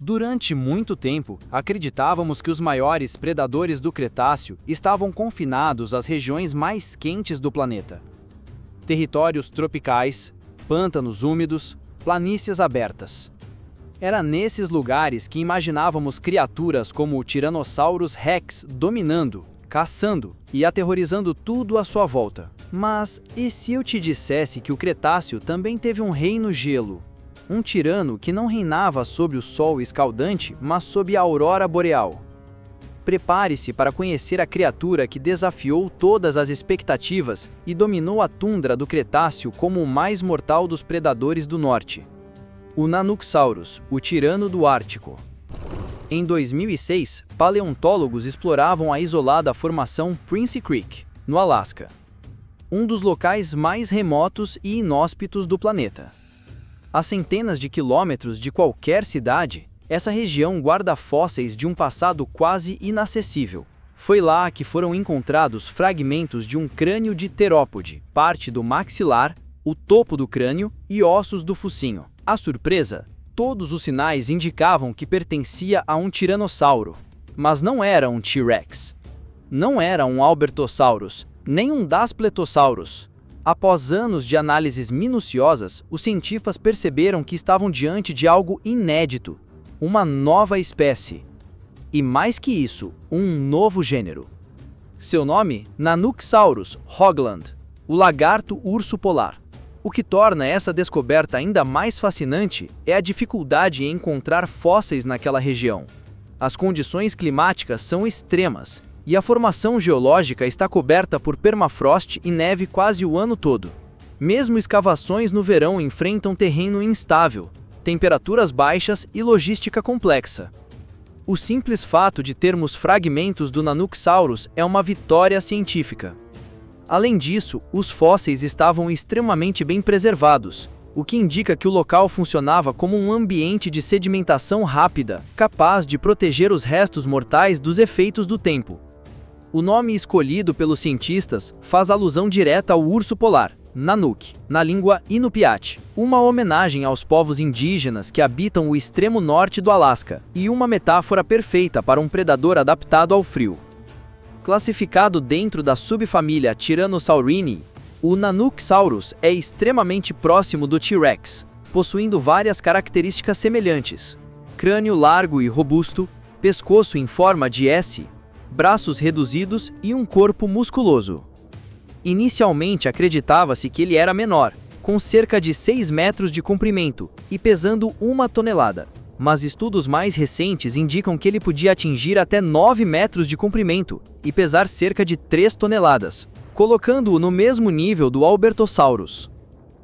Durante muito tempo, acreditávamos que os maiores predadores do Cretáceo estavam confinados às regiões mais quentes do planeta. Territórios tropicais, pântanos úmidos, planícies abertas. Era nesses lugares que imaginávamos criaturas como o Tyrannosaurus Rex dominando, caçando e aterrorizando tudo à sua volta. Mas e se eu te dissesse que o Cretáceo também teve um rei no gelo? Um tirano que não reinava sob o sol escaldante, mas sob a aurora boreal. Prepare-se para conhecer a criatura que desafiou todas as expectativas e dominou a tundra do Cretáceo como o mais mortal dos predadores do norte. O Nanooksaurus, o tirano do Ártico. Em 2006, paleontólogos exploravam a isolada formação Prince Creek, no Alasca, um dos locais mais remotos e inóspitos do planeta. A centenas de quilômetros de qualquer cidade, essa região guarda fósseis de um passado quase inacessível. Foi lá que foram encontrados fragmentos de um crânio de terópode, parte do maxilar, o topo do crânio e ossos do focinho. A surpresa, todos os sinais indicavam que pertencia a um tiranossauro, mas não era um T-Rex. Não era um Albertosaurus, nem um Daspletosaurus. Após anos de análises minuciosas, os cientistas perceberam que estavam diante de algo inédito, uma nova espécie. E mais que isso, um novo gênero. Seu nome? Nanooksaurus hogland, o lagarto urso polar. O que torna essa descoberta ainda mais fascinante é a dificuldade em encontrar fósseis naquela região. As condições climáticas são extremas, e a formação geológica está coberta por permafrost e neve quase o ano todo. Mesmo escavações no verão enfrentam terreno instável, temperaturas baixas e logística complexa. O simples fato de termos fragmentos do Nanooksaurus é uma vitória científica. Além disso, os fósseis estavam extremamente bem preservados, o que indica que o local funcionava como um ambiente de sedimentação rápida, capaz de proteger os restos mortais dos efeitos do tempo. O nome escolhido pelos cientistas faz alusão direta ao urso polar, Nanook, na língua Inupiat, uma homenagem aos povos indígenas que habitam o extremo norte do Alasca, e uma metáfora perfeita para um predador adaptado ao frio. Classificado dentro da subfamília Tyrannosaurini, o Nanooksaurus é extremamente próximo do T-Rex, possuindo várias características semelhantes: crânio largo e robusto, pescoço em forma de S, braços reduzidos e um corpo musculoso. Inicialmente acreditava-se que ele era menor, com cerca de 6 metros de comprimento e pesando 1 tonelada, mas estudos mais recentes indicam que ele podia atingir até 9 metros de comprimento e pesar cerca de 3 toneladas, colocando-o no mesmo nível do Albertosaurus.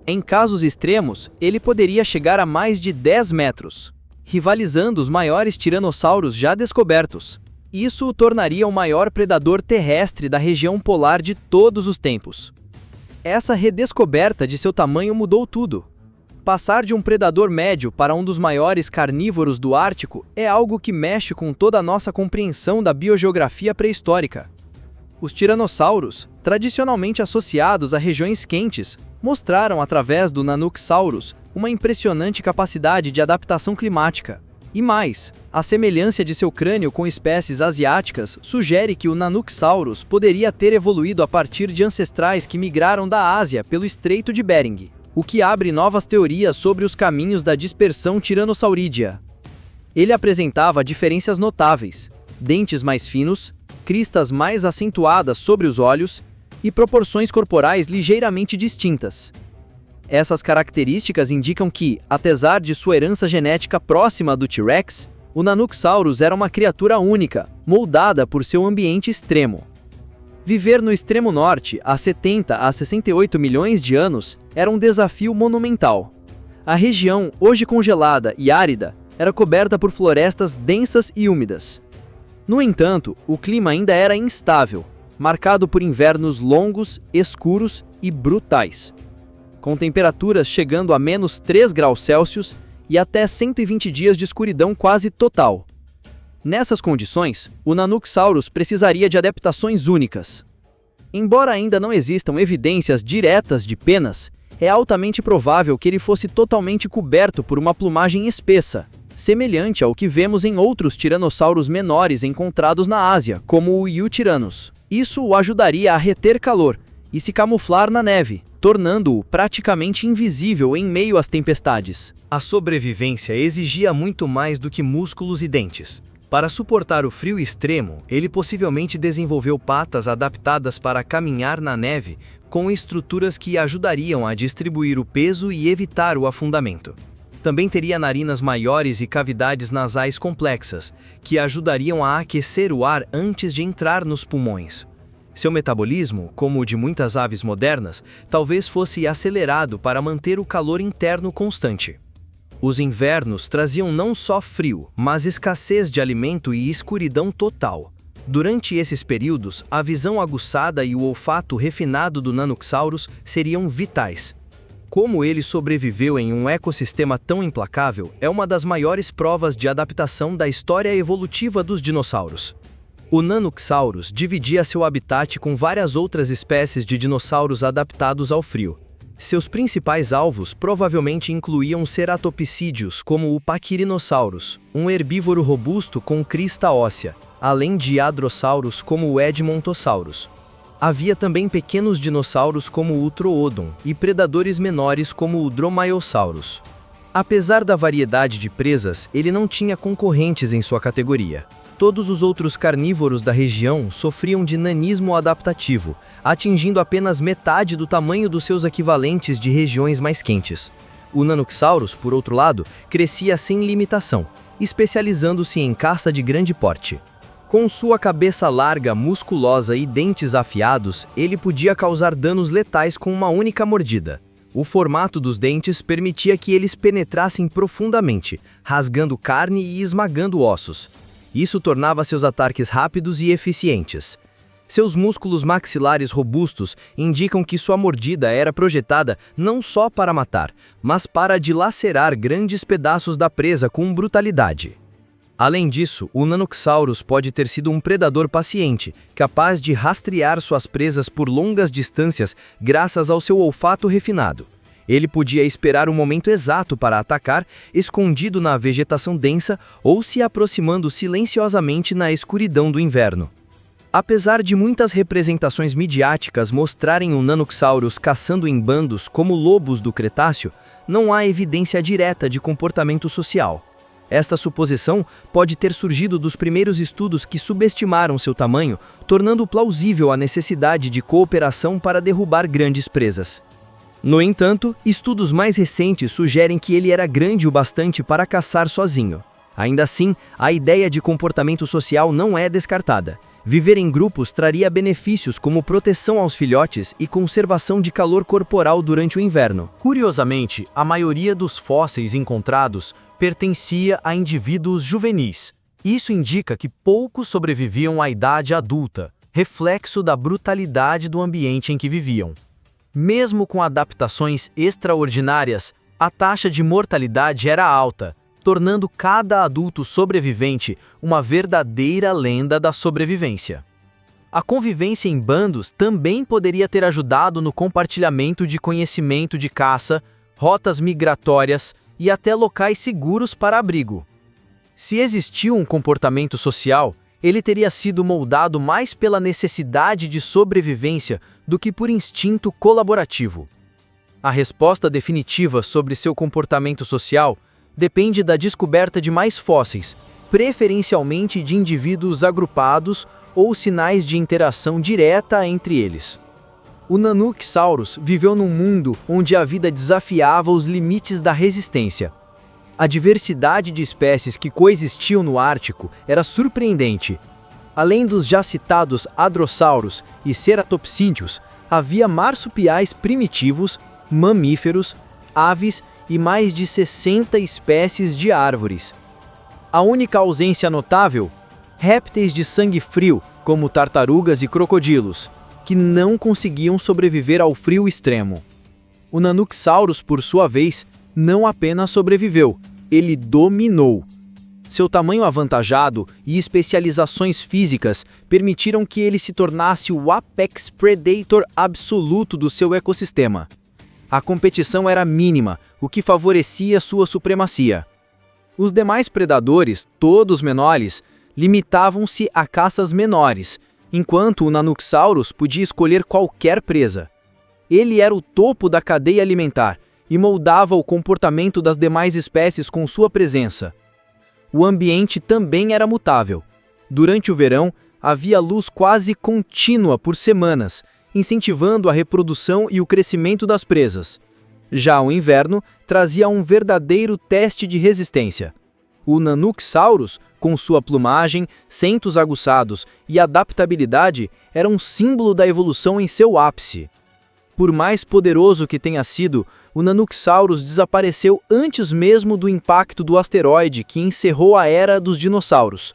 Em casos extremos, ele poderia chegar a mais de 10 metros, rivalizando os maiores tiranossauros já descobertos. Isso o tornaria o maior predador terrestre da região polar de todos os tempos. Essa redescoberta de seu tamanho mudou tudo. Passar de um predador médio para um dos maiores carnívoros do Ártico é algo que mexe com toda a nossa compreensão da biogeografia pré-histórica. Os tiranossauros, tradicionalmente associados a regiões quentes, mostraram através do Nanooksaurus uma impressionante capacidade de adaptação climática. E mais, a semelhança de seu crânio com espécies asiáticas sugere que o Nanooksaurus poderia ter evoluído a partir de ancestrais que migraram da Ásia pelo Estreito de Bering, o que abre novas teorias sobre os caminhos da dispersão tiranosaurídea. Ele apresentava diferenças notáveis: dentes mais finos, cristas mais acentuadas sobre os olhos e proporções corporais ligeiramente distintas. Essas características indicam que, apesar de sua herança genética próxima do T-Rex, o Nanooksaurus era uma criatura única, moldada por seu ambiente extremo. Viver no extremo norte há 70 a 68 milhões de anos era um desafio monumental. A região, hoje congelada e árida, era coberta por florestas densas e úmidas. No entanto, o clima ainda era instável, marcado por invernos longos, escuros e brutais, com temperaturas chegando a menos 3 graus Celsius e até 120 dias de escuridão quase total. Nessas condições, o Nanooksaurus precisaria de adaptações únicas. Embora ainda não existam evidências diretas de penas, é altamente provável que ele fosse totalmente coberto por uma plumagem espessa, semelhante ao que vemos em outros tiranossauros menores encontrados na Ásia, como o Eutyrannus. Isso o ajudaria a reter calor e se camuflar na neve, tornando-o praticamente invisível em meio às tempestades. A sobrevivência exigia muito mais do que músculos e dentes. Para suportar o frio extremo, ele possivelmente desenvolveu patas adaptadas para caminhar na neve, com estruturas que ajudariam a distribuir o peso e evitar o afundamento. Também teria narinas maiores e cavidades nasais complexas, que ajudariam a aquecer o ar antes de entrar nos pulmões. Seu metabolismo, como o de muitas aves modernas, talvez fosse acelerado para manter o calor interno constante. Os invernos traziam não só frio, mas escassez de alimento e escuridão total. Durante esses períodos, a visão aguçada e o olfato refinado do Nanoxaurus seriam vitais. Como ele sobreviveu em um ecossistema tão implacável é uma das maiores provas de adaptação da história evolutiva dos dinossauros. O Nanoxaurus dividia seu habitat com várias outras espécies de dinossauros adaptados ao frio. Seus principais alvos provavelmente incluíam ceratopsídeos, como o Pachyrhinosaurus, um herbívoro robusto com crista óssea, além de hadrossauros como o Edmontosaurus. Havia também pequenos dinossauros como o Troodon e predadores menores como o Dromaeosaurus. Apesar da variedade de presas, ele não tinha concorrentes em sua categoria. Todos os outros carnívoros da região sofriam de nanismo adaptativo, atingindo apenas metade do tamanho dos seus equivalentes de regiões mais quentes. O Nanoxaurus, por outro lado, crescia sem limitação, especializando-se em caça de grande porte. Com sua cabeça larga, musculosa e dentes afiados, ele podia causar danos letais com uma única mordida. O formato dos dentes permitia que eles penetrassem profundamente, rasgando carne e esmagando ossos. Isso tornava seus ataques rápidos e eficientes. Seus músculos maxilares robustos indicam que sua mordida era projetada não só para matar, mas para dilacerar grandes pedaços da presa com brutalidade. Além disso, o Nanoxaurus pode ter sido um predador paciente, capaz de rastrear suas presas por longas distâncias graças ao seu olfato refinado. Ele podia esperar o momento exato para atacar, escondido na vegetação densa ou se aproximando silenciosamente na escuridão do inverno. Apesar de muitas representações midiáticas mostrarem o Nanoxaurus caçando em bandos como lobos do Cretáceo, não há evidência direta de comportamento social. Esta suposição pode ter surgido dos primeiros estudos que subestimaram seu tamanho, tornando plausível a necessidade de cooperação para derrubar grandes presas. No entanto, estudos mais recentes sugerem que ele era grande o bastante para caçar sozinho. Ainda assim, a ideia de comportamento social não é descartada. Viver em grupos traria benefícios como proteção aos filhotes e conservação de calor corporal durante o inverno. Curiosamente, a maioria dos fósseis encontrados pertencia a indivíduos juvenis. Isso indica que poucos sobreviviam à idade adulta, reflexo da brutalidade do ambiente em que viviam. Mesmo com adaptações extraordinárias, a taxa de mortalidade era alta, tornando cada adulto sobrevivente uma verdadeira lenda da sobrevivência. A convivência em bandos também poderia ter ajudado no compartilhamento de conhecimento de caça, rotas migratórias e até locais seguros para abrigo. Se existia um comportamento social, ele teria sido moldado mais pela necessidade de sobrevivência do que por instinto colaborativo. A resposta definitiva sobre seu comportamento social depende da descoberta de mais fósseis, preferencialmente de indivíduos agrupados ou sinais de interação direta entre eles. O Nanoxaurus viveu num mundo onde a vida desafiava os limites da resistência. A diversidade de espécies que coexistiam no Ártico era surpreendente. Além dos já citados hadrossauros e ceratopsídeos, havia marsupiais primitivos, mamíferos, aves e mais de 60 espécies de árvores. A única ausência notável? Répteis de sangue frio, como tartarugas e crocodilos, que não conseguiam sobreviver ao frio extremo. O Nanoxaurus, por sua vez, não apenas sobreviveu, ele dominou. Seu tamanho avantajado e especializações físicas permitiram que ele se tornasse o apex predator absoluto do seu ecossistema. A competição era mínima, o que favorecia sua supremacia. Os demais predadores, todos menores, limitavam-se a caças menores, enquanto o Nanoxaurus podia escolher qualquer presa. Ele era o topo da cadeia alimentar e moldava o comportamento das demais espécies com sua presença. O ambiente também era mutável. Durante o verão, havia luz quase contínua por semanas, incentivando a reprodução e o crescimento das presas. Já o inverno trazia um verdadeiro teste de resistência. O Nanoxaurus, com sua plumagem, centos aguçados e adaptabilidade, era um símbolo da evolução em seu ápice. Por mais poderoso que tenha sido, o Nanoxaurus desapareceu antes mesmo do impacto do asteroide que encerrou a era dos dinossauros.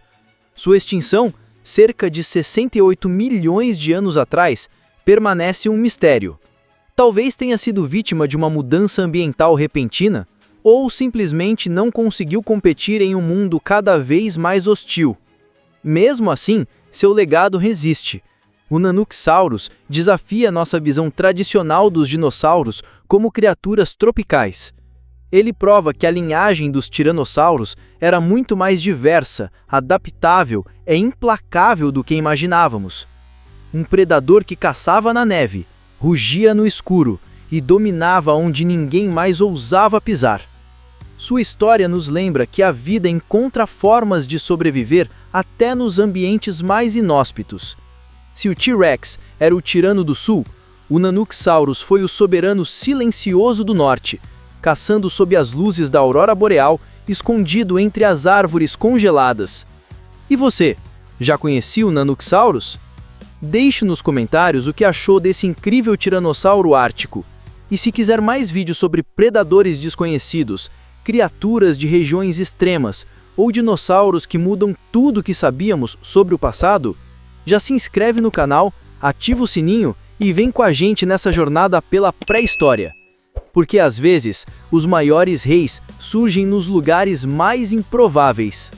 Sua extinção, cerca de 68 milhões de anos atrás, permanece um mistério. Talvez tenha sido vítima de uma mudança ambiental repentina, ou simplesmente não conseguiu competir em um mundo cada vez mais hostil. Mesmo assim, seu legado resiste. O Nanoxaurus desafia nossa visão tradicional dos dinossauros como criaturas tropicais. Ele prova que a linhagem dos tiranossauros era muito mais diversa, adaptável e implacável do que imaginávamos. Um predador que caçava na neve, rugia no escuro e dominava onde ninguém mais ousava pisar. Sua história nos lembra que a vida encontra formas de sobreviver até nos ambientes mais inóspitos. Se o T-Rex era o tirano do sul, o Nanoxaurus foi o soberano silencioso do norte, caçando sob as luzes da aurora boreal, escondido entre as árvores congeladas. E você, já conhecia o Nanoxaurus? Deixe nos comentários o que achou desse incrível tiranossauro ártico. E se quiser mais vídeos sobre predadores desconhecidos, criaturas de regiões extremas ou dinossauros que mudam tudo o que sabíamos sobre o passado, já se inscreve no canal, ativa o sininho e vem com a gente nessa jornada pela pré-história. Porque às vezes, os maiores reis surgem nos lugares mais improváveis.